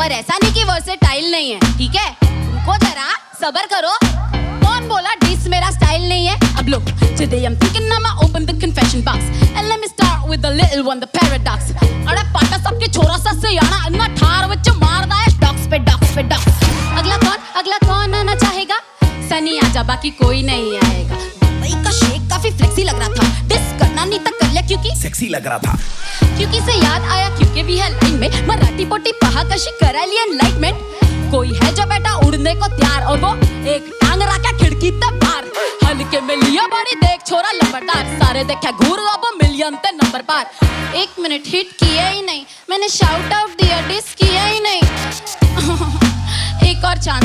पर ऐसा नहीं कि वर्सेटाइल नहीं है, ठीक है? रुको जरा, सबर करो। कौन बोला डिस मेरा स्टाइल नहीं है? अब लो, today I'm thinking I'ma open the confession box and let me start with the little one, the paradox. अरे पाटा सबके छोरा सा से याना अन्ना ठार विच मारदा है डॉक्स पे डॉक्स पे डॉक्स। अगला कौन आना चाहेगा? सनी आजा, बाकी कोई नहीं आएगा। दुबई का शेक काफी फ्लेक्सी लग रहा था, डिस करना नहीं था कर लिया क्योंकि सेक्सी लग रहा था। क्योंकि से याद आया क्योंकि भी है लाइन में, मराठी पोटी पहा कशी करायली एनलाइटमेंट। कोई है जो बेटा उड़ने को तैयार और वो एक टांग रखा खिड़की तक बाहर। हल्के में लिया बड़ी देख छोरा लंबरदार, सारे देखे घूर अब मिलियन ते नंबर पार। 1 मिनट हिट किया ही नहीं, मैंने शाउट आउट दिया डिस किया ही नहीं। एक और चांस